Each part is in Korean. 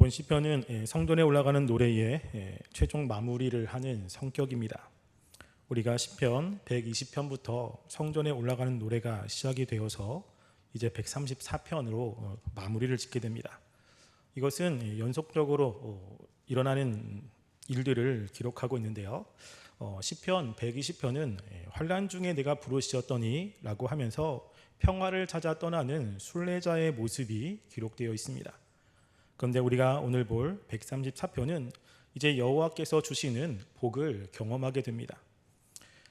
이번 시편은 성전에 올라가는 노래의 최종 마무리를 하는 성격입니다. 우리가 시편 120편부터 성전에 올라가는 노래가 시작이 되어서 이제 134편으로 마무리를 짓게 됩니다. 이것은 연속적으로 일어나는 일들을 기록하고 있는데요. 시편 120편은 환난 중에 내가 부르시었더니 라고 하면서 평화를 찾아 떠나는 순례자의 모습이 기록되어 있습니다. 그런데 우리가 오늘 볼 134편은 이제 여호와께서 주시는 복을 경험하게 됩니다.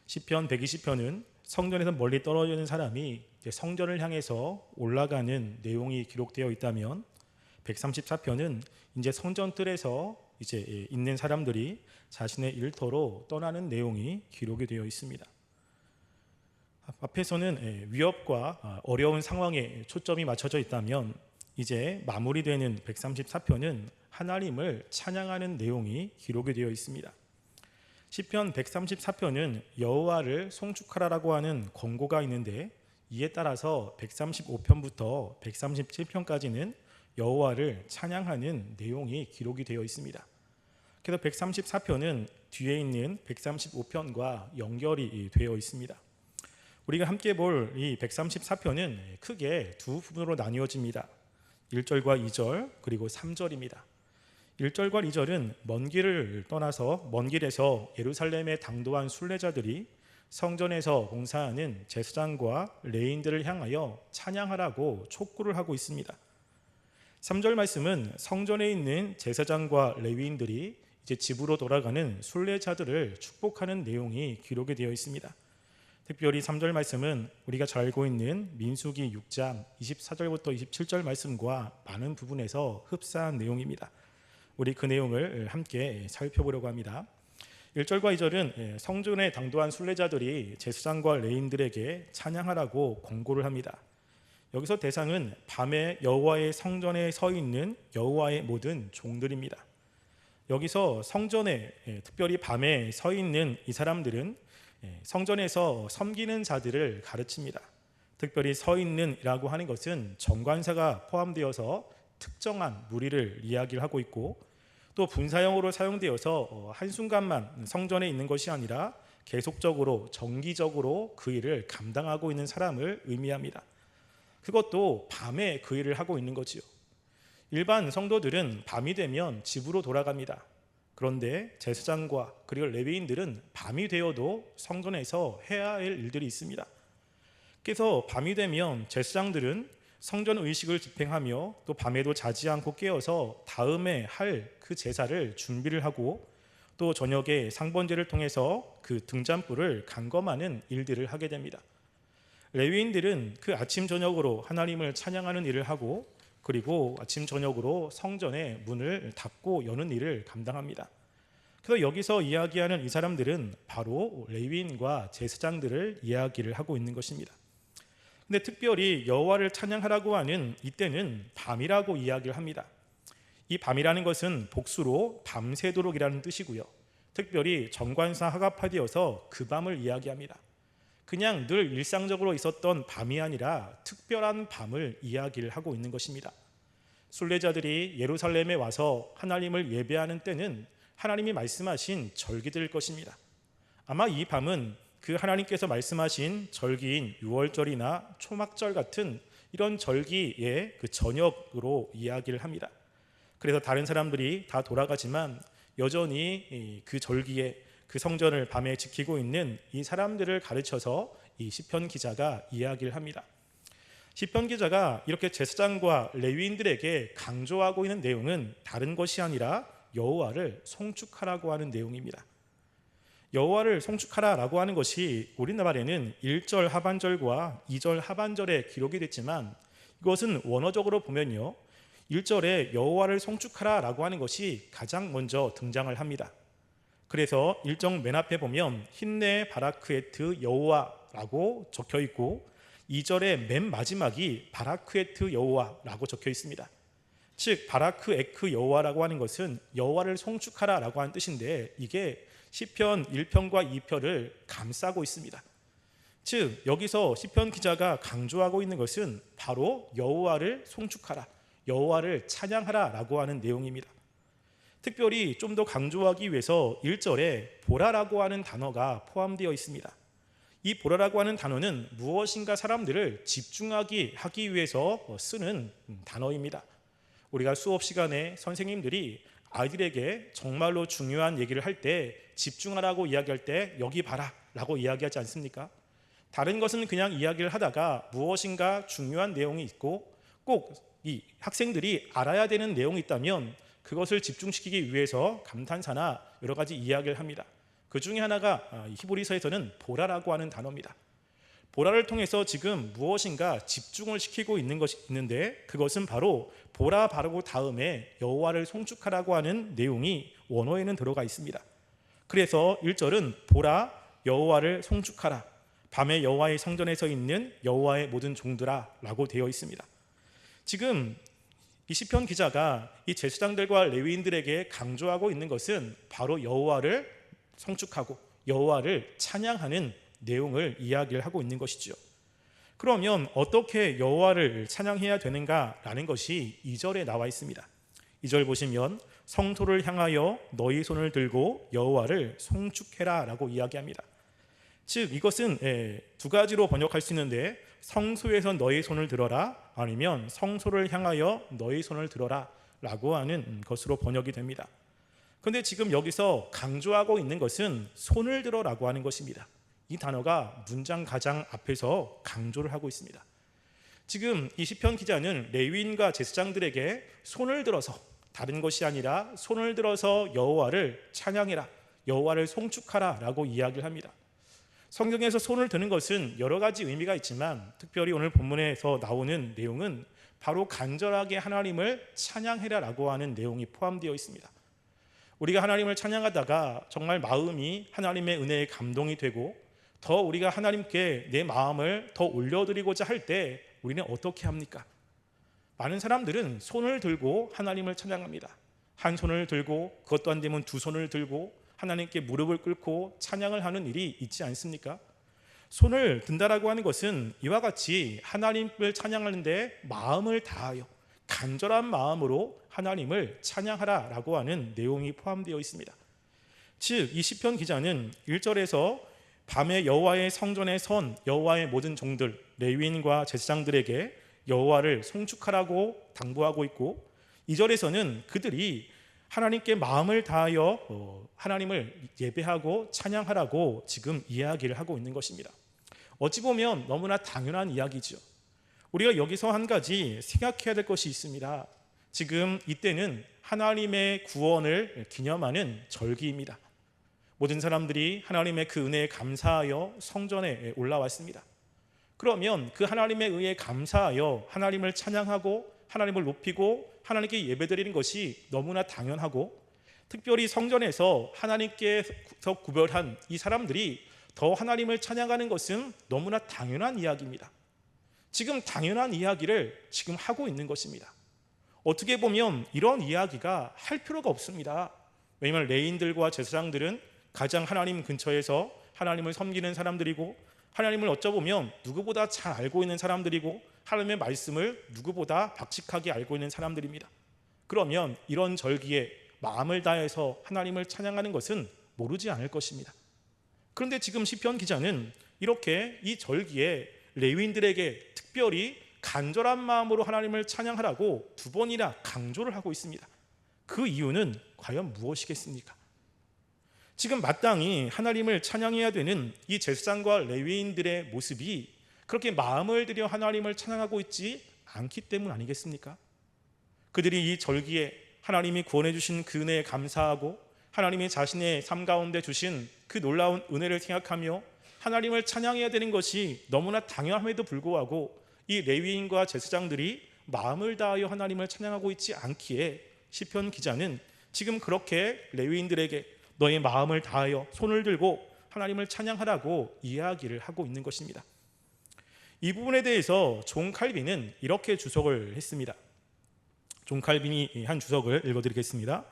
시편 120편은 성전에서 멀리 떨어져 있는 사람이 이제 성전을 향해서 올라가는 내용이 기록되어 있다면 134편은 이제 성전 뜰에서 이제 있는 사람들이 자신의 일터로 떠나는 내용이 기록이 되어 있습니다. 앞에서는 위협과 어려운 상황에 초점이 맞춰져 있다면 이제 마무리되는 134편은 하나님을 찬양하는 내용이 기록이 되어 있습니다. 시편 134편은 여호와를 송축하라라고 하는 권고가 있는데 이에 따라서 135편부터 137편까지는 여호와를 찬양하는 내용이 기록이 되어 있습니다. 그래서 134편은 뒤에 있는 135편과 연결이 되어 있습니다. 우리가 함께 볼 이 134편은 크게 두 부분으로 나뉘어집니다. 1절과 2절 그리고 3절입니다. 1절과 2절은 먼 길을 떠나서 먼 길에서 예루살렘에 당도한 순례자들이 성전에서 봉사하는 제사장과 레위인들을 향하여 찬양하라고 촉구를 하고 있습니다. 3절 말씀은 성전에 있는 제사장과 레위인들이 이제 집으로 돌아가는 순례자들을 축복하는 내용이 기록이 되어 있습니다. 특별히 3절 말씀은 우리가 잘 알고 있는 민수기 6장 24절부터 27절 말씀과 많은 부분에서 흡사한 내용입니다. 우리 그 내용을 함께 살펴보려고 합니다. 1절과 2절은 성전에 당도한 순례자들이 제사장과 레위인들에게 찬양하라고 권고를 합니다. 여기서 대상은 밤에 여호와의 성전에 서 있는 여호와의 모든 종들입니다. 여기서 성전에 특별히 밤에 서 있는 이 사람들은 성전에서 섬기는 자들을 가르칩니다. 특별히 서 있는이라고 하는 것은 정관사가 포함되어서 특정한 무리를 이야기를 하고 있고 또 분사형으로 사용되어서 한순간만 성전에 있는 것이 아니라 계속적으로 정기적으로 그 일을 감당하고 있는 사람을 의미합니다. 그것도 밤에 그 일을 하고 있는 거지요. 일반 성도들은 밤이 되면 집으로 돌아갑니다. 그런데 제사장과 그리고 레위인들은 밤이 되어도 성전에서 해야 할 일들이 있습니다. 그래서 밤이 되면 제사장들은 성전 의식을 집행하며 또 밤에도 자지 않고 깨어서 다음에 할 그 제사를 준비를 하고 또 저녁에 상번제를 통해서 그 등잔불을 감검하는 일들을 하게 됩니다. 레위인들은 그 아침 저녁으로 하나님을 찬양하는 일을 하고 그리고 아침 저녁으로 성전의 문을 닫고 여는 일을 감당합니다. 그래서 여기서 이야기하는 이 사람들은 바로 레위인과 제사장들을 이야기를 하고 있는 것입니다. 근데 특별히 여호와를 찬양하라고 하는 이때는 밤이라고 이야기를 합니다. 이 밤이라는 것은 복수로 밤새도록이라는 뜻이고요. 특별히 정관사 하갑파되어서 그 밤을 이야기합니다. 그냥 늘 일상적으로 있었던 밤이 아니라 특별한 밤을 이야기를 하고 있는 것입니다. 순례자들이 예루살렘에 와서 하나님을 예배하는 때는 하나님이 말씀하신 절기들일 것입니다. 아마 이 밤은 그 하나님께서 말씀하신 절기인 유월절이나 초막절 같은 이런 절기의 그 저녁으로 이야기를 합니다. 그래서 다른 사람들이 다 돌아가지만 여전히 그 절기에 그 성전을 밤에 지키고 있는 이 사람들을 가르쳐서 이 시편 기자가 이야기를 합니다. 시편 기자가 이렇게 제사장과 레위인들에게 강조하고 있는 내용은 다른 것이 아니라 여호와를 송축하라고 하는 내용입니다. 여호와를 송축하라라고 하는 것이 우리나라에는 1절 하반절과 2절 하반절에 기록이 됐지만 이것은 원어적으로 보면요 1절에 여호와를 송축하라라고 하는 것이 가장 먼저 등장을 합니다. 그래서 1절 맨 앞에 보면 힌네 바라크에트 여호와라고 적혀 있고 2절의 맨 마지막이 바라크에트 여호와라고 적혀 있습니다. 즉 바라크 에크 여호와라고 하는 것은 여호와를 송축하라라고 하는 뜻인데 이게 시편 1편과 2편을 감싸고 있습니다. 즉 여기서 시편 기자가 강조하고 있는 것은 바로 여호와를 송축하라, 여호와를 찬양하라라고 하는 내용입니다. 특별히 좀 더 강조하기 위해서 1절에 보라라고 하는 단어가 포함되어 있습니다. 이 보라라고 하는 단어는 무엇인가 사람들을 집중하게 하기 위해서 쓰는 단어입니다. 우리가 수업 시간에 선생님들이 아이들에게 정말로 중요한 얘기를 할 때 집중하라고 이야기할 때 여기 봐라 라고 이야기하지 않습니까? 다른 것은 그냥 이야기를 하다가 무엇인가 중요한 내용이 있고 꼭 이 학생들이 알아야 되는 내용이 있다면 그것을 집중시키기 위해서 감탄사나 여러 가지 이야기를 합니다. 그 중에 하나가 히브리서에서는 보라라고 하는 단어입니다. 보라를 통해서 지금 무엇인가 집중을 시키고 있는 것이 있는데 그것은 바로 보라 바르고 다음에 여호와를 송축하라고 하는 내용이 원어에는 들어가 있습니다. 그래서 1절은 보라 여호와를 송축하라 밤에 여호와의 성전에서 있는 여호와의 모든 종들아 라고 되어 있습니다. 지금 이 시편 기자가 이 제사장들과 레위인들에게 강조하고 있는 것은 바로 여호와를 송축하고 여호와를 찬양하는 내용을 이야기를 하고 있는 것이죠. 그러면 어떻게 여호와를 찬양해야 되는가라는 것이 2절에 나와 있습니다. 2절 보시면 성소를 향하여 너희 손을 들고 여호와를 송축해라 라고 이야기합니다. 즉 이것은 두 가지로 번역할 수 있는데 성소에서 너희 손을 들어라 아니면 성소를 향하여 너희 손을 들어라 라고 하는 것으로 번역이 됩니다. 그런데 지금 여기서 강조하고 있는 것은 손을 들어라고 하는 것입니다. 이 단어가 문장 가장 앞에서 강조를 하고 있습니다. 지금 이 시편 기자는 레위인과 제사장들에게 손을 들어서 다른 것이 아니라 손을 들어서 여호와를 찬양해라 여호와를 송축하라 라고 이야기를 합니다. 성경에서 손을 드는 것은 여러 가지 의미가 있지만 특별히 오늘 본문에서 나오는 내용은 바로 간절하게 하나님을 찬양해라 라고 하는 내용이 포함되어 있습니다. 우리가 하나님을 찬양하다가 정말 마음이 하나님의 은혜에 감동이 되고 더 우리가 하나님께 내 마음을 더 올려드리고자 할 때 우리는 어떻게 합니까? 많은 사람들은 손을 들고 하나님을 찬양합니다. 한 손을 들고 그것도 안 되면 두 손을 들고 하나님께 무릎을 꿇고 찬양을 하는 일이 있지 않습니까? 손을 든다라고 하는 것은 이와 같이 하나님을 찬양하는데 마음을 다하여 간절한 마음으로 하나님을 찬양하라라고 하는 내용이 포함되어 있습니다. 즉 이 시편 기자는 1절에서 밤에 여호와의 성전에 선 여호와의 모든 종들 레위인과 제사장들에게 여호와를 송축하라고 당부하고 있고 2절에서는 그들이 하나님께 마음을 다하여 하나님을 예배하고 찬양하라고 지금 이야기를 하고 있는 것입니다. 어찌 보면 너무나 당연한 이야기죠. 우리가 여기서 한 가지 생각해야 될 것이 있습니다. 지금 이때는 하나님의 구원을 기념하는 절기입니다. 모든 사람들이 하나님의 그 은혜에 감사하여 성전에 올라왔습니다. 그러면 그 하나님의 은혜에 감사하여 하나님을 찬양하고 하나님을 높이고 하나님께 예배드리는 것이 너무나 당연하고 특별히 성전에서 하나님께서 구별한 이 사람들이 더 하나님을 찬양하는 것은 너무나 당연한 이야기입니다. 지금 당연한 이야기를 지금 하고 있는 것입니다. 어떻게 보면 이런 이야기가 할 필요가 없습니다. 왜냐하면 레위인들과 제사장들은 가장 하나님 근처에서 하나님을 섬기는 사람들이고 하나님을 어쩌보면 누구보다 잘 알고 있는 사람들이고 하나님의 말씀을 누구보다 박식하게 알고 있는 사람들입니다. 그러면 이런 절기에 마음을 다해서 하나님을 찬양하는 것은 모르지 않을 것입니다. 그런데 지금 시편 기자는 이렇게 이 절기에 레위인들에게 특별히 간절한 마음으로 하나님을 찬양하라고 두 번이나 강조를 하고 있습니다. 그 이유는 과연 무엇이겠습니까? 지금 마땅히 하나님을 찬양해야 되는 이 제사장과 레위인들의 모습이 그렇게 마음을 들여 하나님을 찬양하고 있지 않기 때문 아니겠습니까? 그들이 이 절기에 하나님이 구원해 주신 그 은혜에 감사하고 하나님이 자신의 삶 가운데 주신 그 놀라운 은혜를 생각하며 하나님을 찬양해야 되는 것이 너무나 당연함에도 불구하고 이 레위인과 제사장들이 마음을 다하여 하나님을 찬양하고 있지 않기에 시편 기자는 지금 그렇게 레위인들에게 너의 마음을 다하여 손을 들고 하나님을 찬양하라고 이야기를 하고 있는 것입니다. 이 부분에 대해서 존 칼빈은 이렇게 주석을 했습니다. 존 칼빈이 한 주석을 읽어드리겠습니다.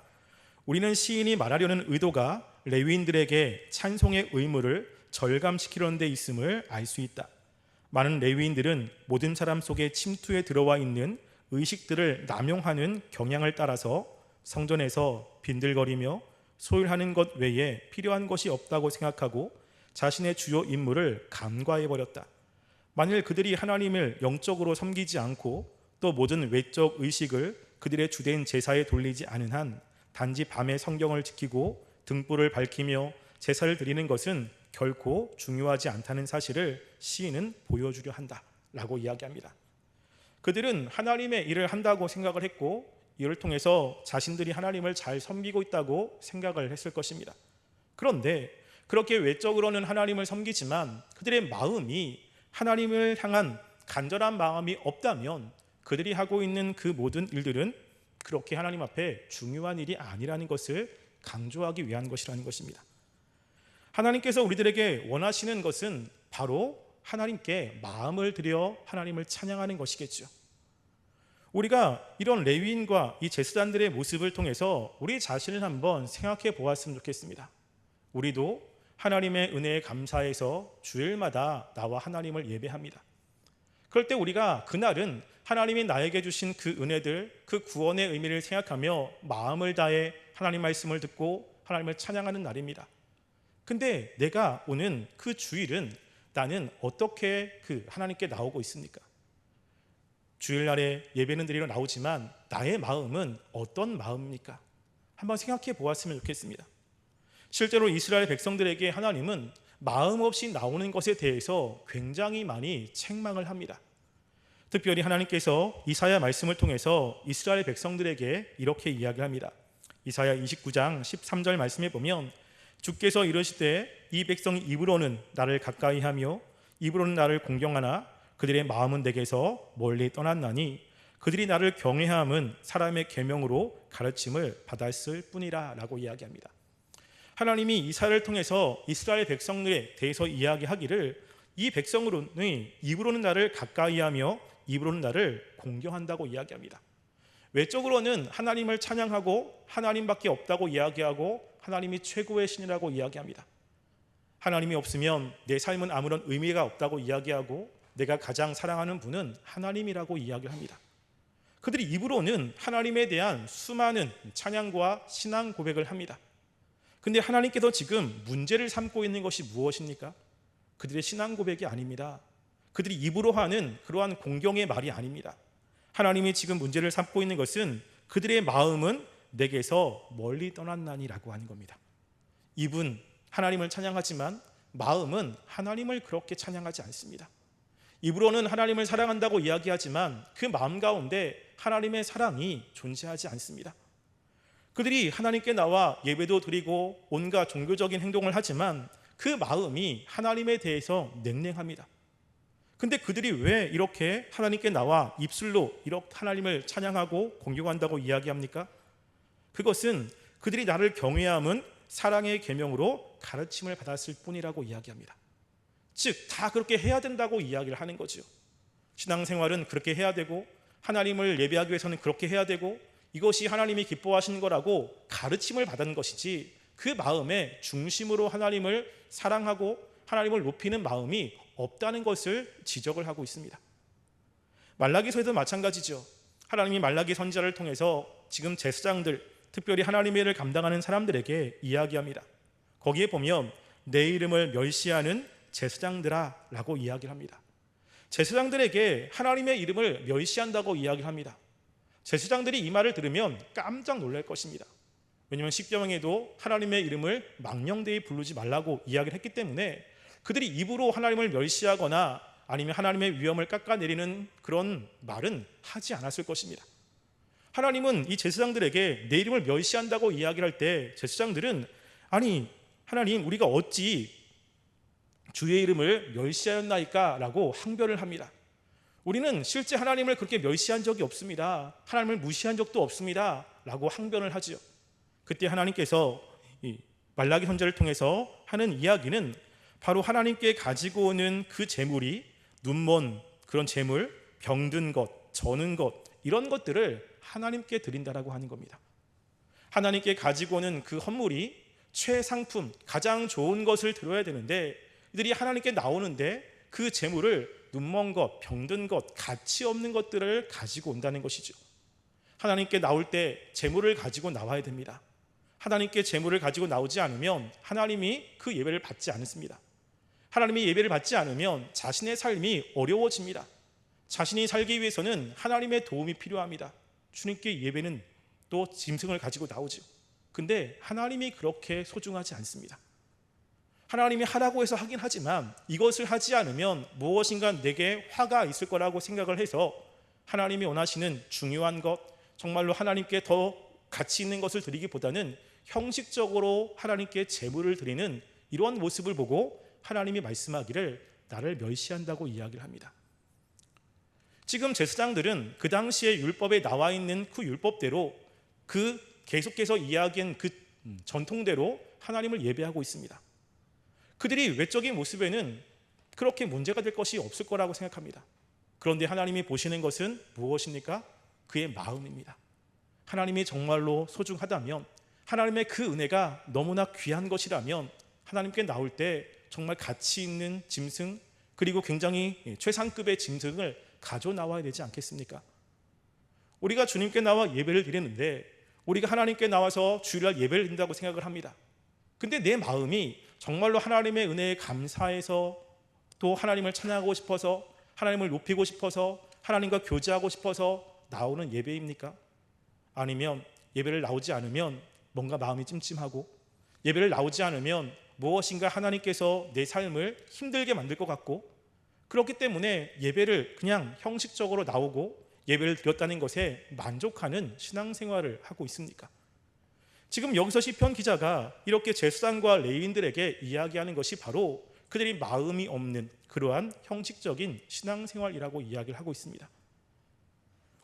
우리는 시인이 말하려는 의도가 레위인들에게 찬송의 의무를 절감시키려는 데 있음을 알 수 있다. 많은 레위인들은 모든 사람 속에 침투해 들어와 있는 의식들을 남용하는 경향을 따라서 성전에서 빈들거리며 소일하는 것 외에 필요한 것이 없다고 생각하고 자신의 주요 임무를 간과해버렸다. 만일 그들이 하나님을 영적으로 섬기지 않고 또 모든 외적 의식을 그들의 주된 제사에 돌리지 않은 한 단지 밤에 성경을 지키고 등불을 밝히며 제사를 드리는 것은 결코 중요하지 않다는 사실을 시인은 보여주려 한다라고 이야기합니다. 그들은 하나님의 일을 한다고 생각을 했고 이를 통해서 자신들이 하나님을 잘 섬기고 있다고 생각을 했을 것입니다. 그런데 그렇게 외적으로는 하나님을 섬기지만 그들의 마음이 하나님을 향한 간절한 마음이 없다면 그들이 하고 있는 그 모든 일들은 그렇게 하나님 앞에 중요한 일이 아니라는 것을 강조하기 위한 것이라는 것입니다. 하나님께서 우리들에게 원하시는 것은 바로 하나님께 마음을 들여 하나님을 찬양하는 것이겠죠. 우리가 이런 레위인과 이 제사장들의 모습을 통해서 우리 자신을 한번 생각해 보았으면 좋겠습니다. 우리도 하나님의 은혜에 감사해서 주일마다 나와 하나님을 예배합니다. 그럴 때 우리가 그날은 하나님이 나에게 주신 그 은혜들, 그 구원의 의미를 생각하며 마음을 다해 하나님 말씀을 듣고 하나님을 찬양하는 날입니다. 근데 내가 오는 그 주일은 나는 어떻게 그 하나님께 나오고 있습니까? 주일날에 예배는 드리러 나오지만 나의 마음은 어떤 마음입니까? 한번 생각해 보았으면 좋겠습니다. 실제로 이스라엘 백성들에게 하나님은 마음 없이 나오는 것에 대해서 굉장히 많이 책망을 합니다. 특별히 하나님께서 이사야 말씀을 통해서 이스라엘 백성들에게 이렇게 이야기합니다. 이사야 29장 13절 말씀에 보면 주께서 이르시되 이 백성이 입으로는 나를 가까이하며 입으로는 나를 공경하나 그들의 마음은 내게서 멀리 떠났나니 그들이 나를 경외함은 사람의 계명으로 가르침을 받았을 뿐이라 라고 이야기합니다. 하나님이 이사야를 통해서 이스라엘 백성들에 대해서 이야기하기를 이 백성으로는 입으로는 나를 가까이하며 입으로는 나를 공경한다고 이야기합니다. 외적으로는 하나님을 찬양하고 하나님밖에 없다고 이야기하고 하나님이 최고의 신이라고 이야기합니다. 하나님이 없으면 내 삶은 아무런 의미가 없다고 이야기하고 내가 가장 사랑하는 분은 하나님이라고 이야기를 합니다. 그들이 입으로는 하나님에 대한 수많은 찬양과 신앙 고백을 합니다. 근데 하나님께서 지금 문제를 삼고 있는 것이 무엇입니까? 그들의 신앙 고백이 아닙니다. 그들이 입으로 하는 그러한 공경의 말이 아닙니다. 하나님이 지금 문제를 삼고 있는 것은 그들의 마음은 내게서 멀리 떠났나니라고 하는 겁니다. 입은 하나님을 찬양하지만 마음은 하나님을 그렇게 찬양하지 않습니다. 입으로는 하나님을 사랑한다고 이야기하지만 그 마음 가운데 하나님의 사랑이 존재하지 않습니다. 그들이 하나님께 나와 예배도 드리고 온갖 종교적인 행동을 하지만 그 마음이 하나님에 대해서 냉랭합니다. 근데 그들이 왜 이렇게 하나님께 나와 입술로 이렇게 하나님을 찬양하고 공경한다고 이야기합니까? 그것은 그들이 나를 경외함은 사랑의 계명으로 가르침을 받았을 뿐이라고 이야기합니다. 즉, 다 그렇게 해야 된다고 이야기를 하는 거죠. 신앙생활은 그렇게 해야 되고 하나님을 예배하기 위해서는 그렇게 해야 되고 이것이 하나님이 기뻐하시는 거라고 가르침을 받은 것이지 그 마음의 중심으로 하나님을 사랑하고 하나님을 높이는 마음이 없다는 것을 지적을 하고 있습니다. 말라기서에도 마찬가지죠. 하나님이 말라기 선지자를 통해서 지금 제사장들, 특별히 하나님의 일을 감당하는 사람들에게 이야기합니다. 거기에 보면 내 이름을 멸시하는 제사장들아 라고 이야기를 합니다. 제사장들에게 하나님의 이름을 멸시한다고 이야기를 합니다. 제사장들이 이 말을 들으면 깜짝 놀랄 것입니다. 왜냐하면 십계명에도 하나님의 이름을 망령되이 부르지 말라고 이야기를 했기 때문에 그들이 입으로 하나님을 멸시하거나 아니면 하나님의 위엄을 깎아내리는 그런 말은 하지 않았을 것입니다. 하나님은 이 제사장들에게 내 이름을 멸시한다고 이야기를 할 때 제사장들은 아니 하나님 우리가 어찌 주의 이름을 멸시하였나이까 라고 항변을 합니다. 우리는 실제 하나님을 그렇게 멸시한 적이 없습니다. 하나님을 무시한 적도 없습니다 라고 항변을 하지요. 그때 하나님께서 이 말라기 선지자를 통해서 하는 이야기는 바로 하나님께 가지고 오는 그 재물이 눈먼 그런 재물, 병든 것, 저는 것 이런 것들을 하나님께 드린다라고 하는 겁니다. 하나님께 가지고 오는 그 헌물이 최상품, 가장 좋은 것을 드려야 되는데 이들이 하나님께 나오는데 그 재물을 눈먼 것, 병든 것, 가치 없는 것들을 가지고 온다는 것이죠. 하나님께 나올 때 재물을 가지고 나와야 됩니다. 하나님께 재물을 가지고 나오지 않으면 하나님이 그 예배를 받지 않습니다. 하나님이 예배를 받지 않으면 자신의 삶이 어려워집니다. 자신이 살기 위해서는 하나님의 도움이 필요합니다. 주님께 예배는 또 짐승을 가지고 나오죠. 근데 하나님이 그렇게 소중하지 않습니다. 하나님이 하라고 해서 하긴 하지만 이것을 하지 않으면 무엇인가 내게 화가 있을 거라고 생각을 해서 하나님이 원하시는 중요한 것, 정말로 하나님께 더 가치 있는 것을 드리기보다는 형식적으로 하나님께 제물을 드리는 이러한 모습을 보고 하나님이 말씀하기를 나를 멸시한다고 이야기를 합니다. 지금 제사장들은 그 당시에 율법에 나와 있는 그 율법대로 그 계속해서 이야기한 그 전통대로 하나님을 예배하고 있습니다. 그들이 외적인 모습에는 그렇게 문제가 될 것이 없을 거라고 생각합니다. 그런데 하나님이 보시는 것은 무엇입니까? 그의 마음입니다. 하나님이 정말로 소중하다면, 하나님의 그 은혜가 너무나 귀한 것이라면 하나님께 나올 때 정말 가치 있는 짐승, 그리고 굉장히 최상급의 짐승을 가져 나와야 되지 않겠습니까? 우리가 주님께 나와 예배를 드리는데 우리가 하나님께 나와서 주일날 예배를 드린다고 생각을 합니다. 근데 내 마음이 정말로 하나님의 은혜에 감사해서 또 하나님을 찬양하고 싶어서, 하나님을 높이고 싶어서, 하나님과 교제하고 싶어서 나오는 예배입니까? 아니면 예배를 나오지 않으면 뭔가 마음이 찜찜하고, 예배를 나오지 않으면 무엇인가 하나님께서 내 삶을 힘들게 만들 것 같고, 그렇기 때문에 예배를 그냥 형식적으로 나오고 예배를 드렸다는 것에 만족하는 신앙생활을 하고 있습니까? 지금 여기서 시편 기자가 이렇게 제사장과 레위인들에게 이야기하는 것이 바로 그들이 마음이 없는 그러한 형식적인 신앙생활이라고 이야기를 하고 있습니다.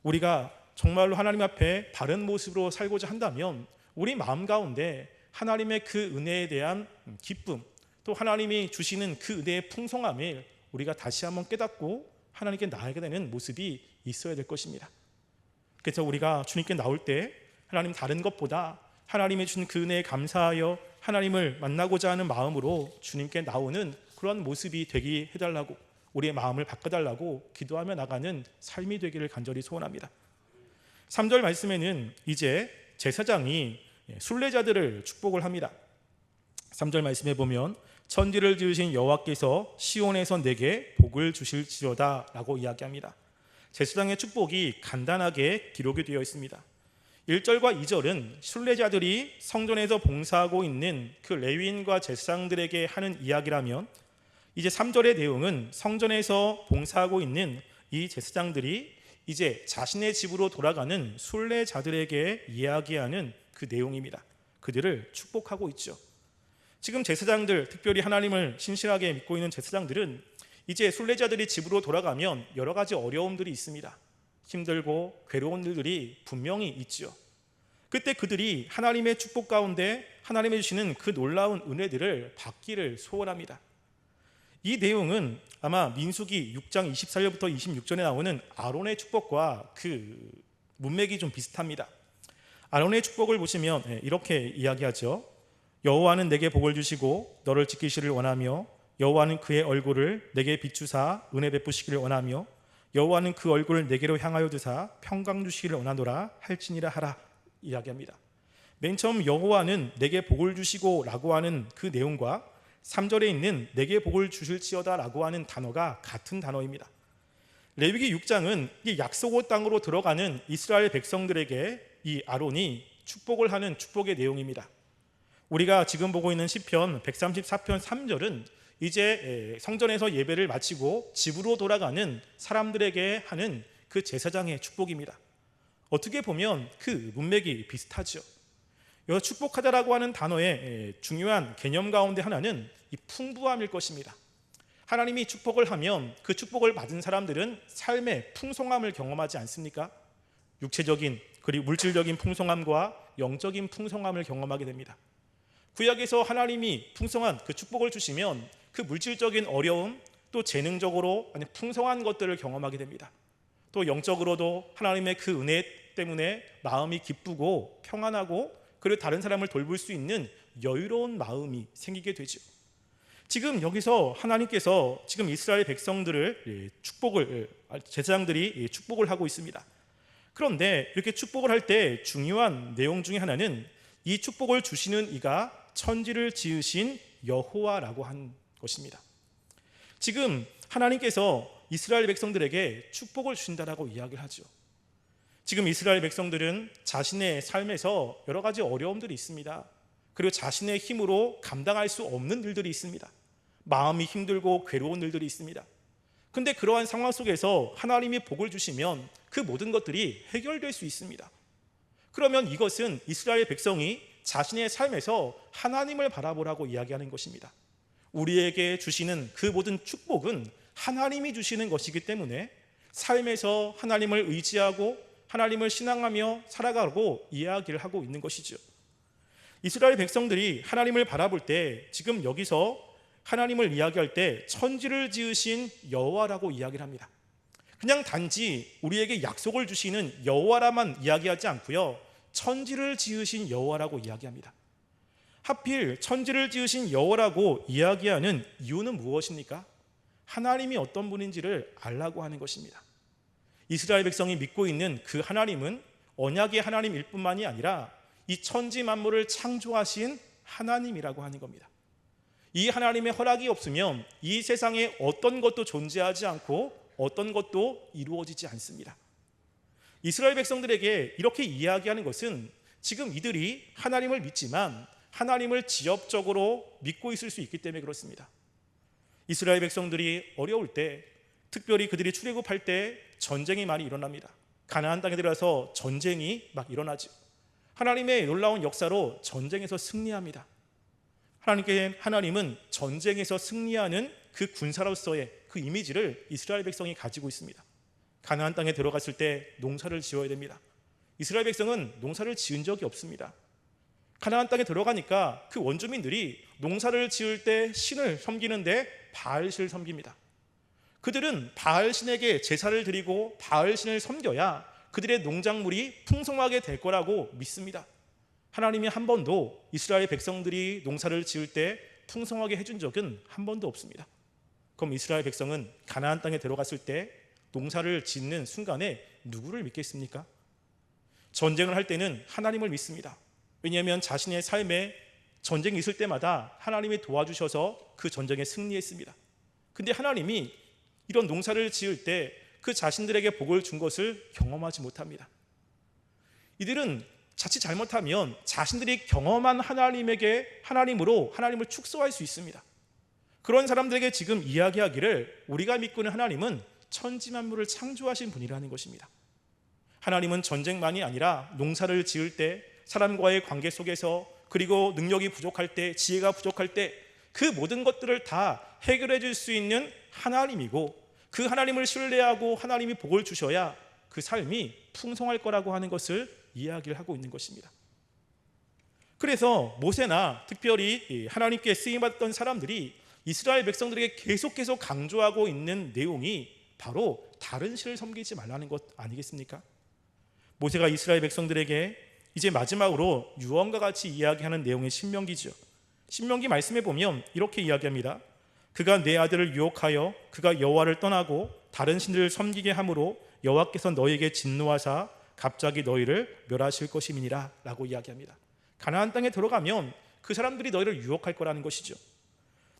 우리가 정말로 하나님 앞에 바른 모습으로 살고자 한다면 우리 마음 가운데 하나님의 그 은혜에 대한 기쁨, 또 하나님이 주시는 그 은혜의 풍성함을 우리가 다시 한번 깨닫고 하나님께 나아가게 되는 모습이 있어야 될 것입니다. 그래서 우리가 주님께 나올 때 하나님 다른 것보다 하나님이 준 그 은혜에 감사하여 하나님을 만나고자 하는 마음으로 주님께 나오는 그런 모습이 되게 해달라고, 우리의 마음을 바꿔달라고 기도하며 나가는 삶이 되기를 간절히 소원합니다. 3절 말씀에는 이제 제사장이 순례자들을 축복을 합니다. 3절 말씀에 보면 천지를 지으신 여호와께서 시온에서 내게 복을 주실지어다 라고 이야기합니다. 제사장의 축복이 간단하게 기록이 되어 있습니다. 1절과 2절은 순례자들이 성전에서 봉사하고 있는 그 레위인과 제사장들에게 하는 이야기라면, 이제 3절의 내용은 성전에서 봉사하고 있는 이 제사장들이 이제 자신의 집으로 돌아가는 순례자들에게 이야기하는 그 내용입니다. 그들을 축복하고 있죠. 지금 제사장들, 특별히 하나님을 신실하게 믿고 있는 제사장들은 이제 순례자들이 집으로 돌아가면 여러 가지 어려움들이 있습니다. 힘들고 괴로운 일들이 분명히 있죠. 그때 그들이 하나님의 축복 가운데 하나님이 주시는 그 놀라운 은혜들을 받기를 소원합니다. 이 내용은 아마 민수기 6장 24절부터 26절에 나오는 아론의 축복과 그 문맥이 좀 비슷합니다. 아론의 축복을 보시면 이렇게 이야기하죠. 여호와는 내게 복을 주시고 너를 지키시를 원하며, 여호와는 그의 얼굴을 내게 비추사 은혜 베푸시기를 원하며, 여호와는 그 얼굴을 내게로 향하여 드사 평강 주시기를 원하노라 할지니라 하라 이야기합니다. 맨 처음 여호와는 내게 복을 주시고 라고 하는 그 내용과 3절에 있는 내게 복을 주실지어다 라고 하는 단어가 같은 단어입니다. 레위기 6장은 이 약속의 땅으로 들어가는 이스라엘 백성들에게 이 아론이 축복을 하는 축복의 내용입니다. 우리가 지금 보고 있는 시편 134편 3절은 이제 성전에서 예배를 마치고 집으로 돌아가는 사람들에게 하는 그 제사장의 축복입니다. 어떻게 보면 그 문맥이 비슷하죠. 여기 축복하다라고 하는 단어의 중요한 개념 가운데 하나는 이 풍부함일 것입니다. 하나님이 축복을 하면 그 축복을 받은 사람들은 삶의 풍성함을 경험하지 않습니까? 육체적인 그리고 물질적인 풍성함과 영적인 풍성함을 경험하게 됩니다. 구약에서 하나님이 풍성한 그 축복을 주시면 그 물질적인 어려움, 또 재능적으로 풍성한 것들을 경험하게 됩니다. 또 영적으로도 하나님의 그 은혜 때문에 마음이 기쁘고 평안하고, 그리고 다른 사람을 돌볼 수 있는 여유로운 마음이 생기게 되죠. 지금 여기서 하나님께서 지금 이스라엘 백성들을 축복을 제사장들이 축복을 하고 있습니다. 그런데 이렇게 축복을 할 때 중요한 내용 중에 하나는 이 축복을 주시는 이가 천지를 지으신 여호와라고 한 것입니다. 지금 하나님께서 이스라엘 백성들에게 축복을 주신다라고 이야기를 하죠. 지금 이스라엘 백성들은 자신의 삶에서 여러 가지 어려움들이 있습니다. 그리고 자신의 힘으로 감당할 수 없는 일들이 있습니다. 마음이 힘들고 괴로운 일들이 있습니다. 근데 그러한 상황 속에서 하나님이 복을 주시면 그 모든 것들이 해결될 수 있습니다. 그러면 이것은 이스라엘 백성이 자신의 삶에서 하나님을 바라보라고 이야기하는 것입니다. 우리에게 주시는 그 모든 축복은 하나님이 주시는 것이기 때문에 삶에서 하나님을 의지하고 하나님을 신앙하며 살아가고 이야기를 하고 있는 것이죠. 이스라엘 백성들이 하나님을 바라볼 때 지금 여기서 하나님을 이야기할 때 천지를 지으신 여호와라고 이야기를 합니다. 그냥 단지 우리에게 약속을 주시는 여호와라만 이야기하지 않고요, 천지를 지으신 여호와라고 이야기합니다. 하필 천지를 지으신 여호와라고 이야기하는 이유는 무엇입니까? 하나님이 어떤 분인지를 알라고 하는 것입니다. 이스라엘 백성이 믿고 있는 그 하나님은 언약의 하나님일 뿐만이 아니라 이 천지 만물을 창조하신 하나님이라고 하는 겁니다. 이 하나님의 허락이 없으면 이 세상에 어떤 것도 존재하지 않고 어떤 것도 이루어지지 않습니다. 이스라엘 백성들에게 이렇게 이야기하는 것은 지금 이들이 하나님을 믿지만 하나님을 지엽적으로 믿고 있을 수 있기 때문에 그렇습니다. 이스라엘 백성들이 어려울 때, 특별히 그들이 출애굽할 때 전쟁이 많이 일어납니다. 가나안 땅에 들어서 전쟁이 막 일어나죠. 하나님의 놀라운 역사로 전쟁에서 승리합니다. 하나님은 전쟁에서 승리하는 그 군사로서의 그 이미지를 이스라엘 백성이 가지고 있습니다. 가나안 땅에 들어갔을 때 농사를 지어야 됩니다. 이스라엘 백성은 농사를 지은 적이 없습니다. 가나안 땅에 들어가니까 그 원주민들이 농사를 지을 때 신을 섬기는데 바알신을 섬깁니다. 그들은 바알신에게 제사를 드리고 바알신을 섬겨야 그들의 농작물이 풍성하게 될 거라고 믿습니다. 하나님이 한 번도 이스라엘 백성들이 농사를 지을 때 풍성하게 해준 적은 한 번도 없습니다. 그럼 이스라엘 백성은 가나안 땅에 들어갔을 때 농사를 짓는 순간에 누구를 믿겠습니까? 전쟁을 할 때는 하나님을 믿습니다. 왜냐하면 자신의 삶에 전쟁이 있을 때마다 하나님이 도와주셔서 그 전쟁에 승리했습니다. 근데 하나님이 이런 농사를 지을 때 그 자신들에게 복을 준 것을 경험하지 못합니다. 이들은 자칫 잘못하면 자신들이 경험한 하나님으로 하나님을 축소할 수 있습니다. 그런 사람들에게 지금 이야기하기를 우리가 믿고 있는 하나님은 천지 만물을 창조하신 분이라는 것입니다. 하나님은 전쟁만이 아니라 농사를 지을 때 사람과의 관계 속에서, 그리고 능력이 부족할 때, 지혜가 부족할 때 그 모든 것들을 다 해결해 줄 수 있는 하나님이고, 그 하나님을 신뢰하고 하나님이 복을 주셔야 그 삶이 풍성할 거라고 하는 것을 이야기를 하고 있는 것입니다. 그래서 모세나 특별히 하나님께 쓰임받던 사람들이 이스라엘 백성들에게 계속 강조하고 있는 내용이 바로 다른 신을 섬기지 말라는 것 아니겠습니까? 모세가 이스라엘 백성들에게 이제 마지막으로 유언과 같이 이야기하는 내용의 신명기죠. 신명기 말씀에 보면 이렇게 이야기합니다. 그가 내 아들을 유혹하여 그가 여호와를 떠나고 다른 신들을 섬기게 함으로 여호와께서 너희에게 진노하사 갑자기 너희를 멸하실 것임이니라 라고 이야기합니다. 가나안 땅에 들어가면 그 사람들이 너희를 유혹할 거라는 것이죠.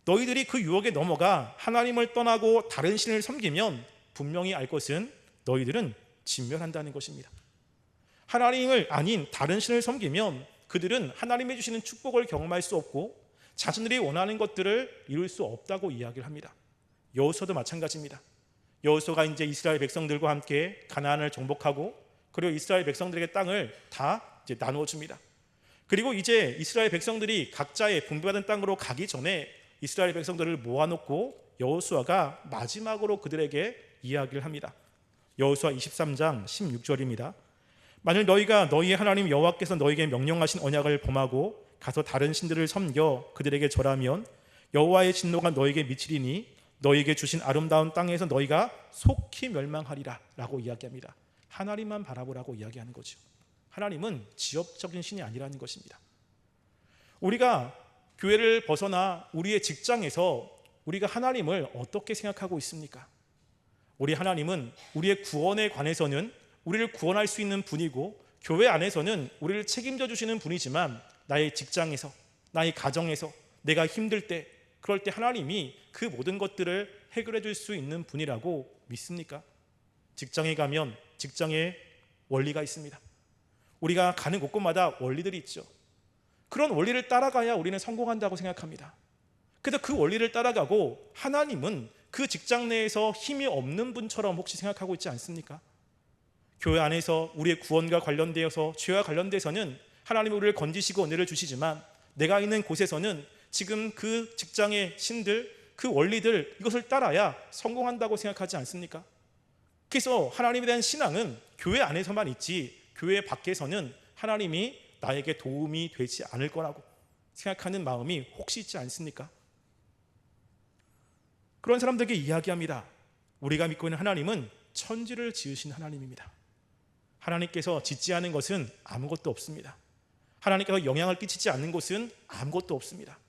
너희들이 그 유혹에 넘어가 하나님을 떠나고 다른 신을 섬기면 분명히 알 것은 너희들은 진멸한다는 것입니다. 하나님을 아닌 다른 신을 섬기면 그들은 하나님이 주시는 축복을 경험할 수 없고 자신들이 원하는 것들을 이룰 수 없다고 이야기를 합니다. 여호수아도 마찬가지입니다. 여호수아가 이제 이스라엘 백성들과 함께 가나안을 정복하고, 그리고 이스라엘 백성들에게 땅을 다 이제 나누어 줍니다. 그리고 이제 이스라엘 백성들이 각자의 분배받은 땅으로 가기 전에 이스라엘 백성들을 모아놓고 여호수아가 마지막으로 그들에게 이야기를 합니다. 여호수아 23장 16절입니다. 만일 너희가 너희의 하나님 여호와께서 너희에게 명령하신 언약을 범하고 가서 다른 신들을 섬겨 그들에게 절하면 여호와의 진노가 너희에게 미치리니 너희에게 주신 아름다운 땅에서 너희가 속히 멸망하리라 라고 이야기합니다. 하나님만 바라보라고 이야기하는 거죠. 하나님은 지엽적인 신이 아니라는 것입니다. 우리가 교회를 벗어나 우리의 직장에서 우리가 하나님을 어떻게 생각하고 있습니까? 우리 하나님은 우리의 구원에 관해서는 우리를 구원할 수 있는 분이고, 교회 안에서는 우리를 책임져 주시는 분이지만, 나의 직장에서, 나의 가정에서 내가 힘들 때, 그럴 때 하나님이 그 모든 것들을 해결해 줄 수 있는 분이라고 믿습니까? 직장에 가면 직장에 원리가 있습니다. 우리가 가는 곳곳마다 원리들이 있죠. 그런 원리를 따라가야 우리는 성공한다고 생각합니다. 그래서 그 원리를 따라가고, 하나님은 그 직장 내에서 힘이 없는 분처럼 혹시 생각하고 있지 않습니까? 교회 안에서 우리의 구원과 관련되어서, 죄와 관련돼서는 하나님이 우리를 건지시고 은혜를 주시지만, 내가 있는 곳에서는 지금 그 직장의 신들, 그 원리들, 이것을 따라야 성공한다고 생각하지 않습니까? 그래서 하나님에 대한 신앙은 교회 안에서만 있지, 교회 밖에서는 하나님이 나에게 도움이 되지 않을 거라고 생각하는 마음이 혹시 있지 않습니까? 그런 사람들에게 이야기합니다. 우리가 믿고 있는 하나님은 천지를 지으신 하나님입니다. 하나님께서 짓지 않은 것은 아무것도 없습니다. 하나님께서 영향을 끼치지 않는 것은 아무것도 없습니다.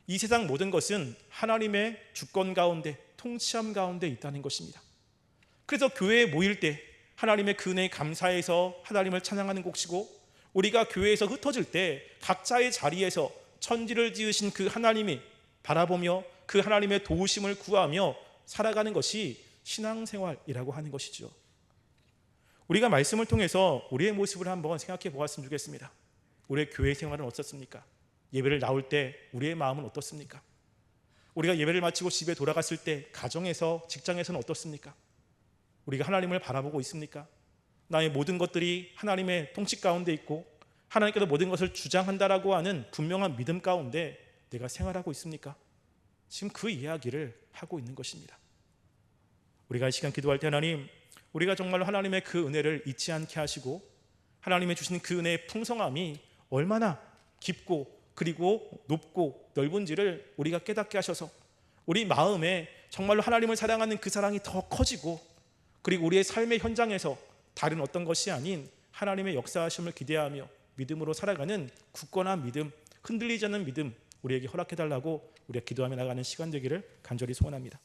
이 세상 모든 것은 하나님의 주권 가운데, 통치함 가운데 있다는 것입니다. 그래서 교회에 모일 때 하나님의 그 은혜에 감사해서 하나님을 찬양하는 곳이고, 우리가 교회에서 흩어질 때 각자의 자리에서 천지를 지으신 그 하나님이 바라보며 그 하나님의 도우심을 구하며 살아가는 것이 신앙생활이라고 하는 것이죠. 우리가 말씀을 통해서 우리의 모습을 한번 생각해 보았으면 좋겠습니다. 우리의 교회 생활은 어떻습니까? 예배를 나올 때 우리의 마음은 어떻습니까? 우리가 예배를 마치고 집에 돌아갔을 때 가정에서, 직장에서는 어떻습니까? 우리가 하나님을 바라보고 있습니까? 나의 모든 것들이 하나님의 통치 가운데 있고, 하나님께서 모든 것을 주장한다라고 하는 분명한 믿음 가운데 내가 생활하고 있습니까? 지금 그 이야기를 하고 있는 것입니다. 우리가 이 시간 기도할 때, 하나님, 우리가 정말로 하나님의 그 은혜를 잊지 않게 하시고, 하나님의 주시는 그 은혜의 풍성함이 얼마나 깊고 그리고 높고 넓은지를 우리가 깨닫게 하셔서, 우리 마음에 정말로 하나님을 사랑하는 그 사랑이 더 커지고, 그리고 우리의 삶의 현장에서 다른 어떤 것이 아닌 하나님의 역사하심을 기대하며 믿음으로 살아가는 굳건한 믿음, 흔들리지 않는 믿음 우리에게 허락해달라고 우리가 기도하며 나가는 시간 되기를 간절히 소원합니다.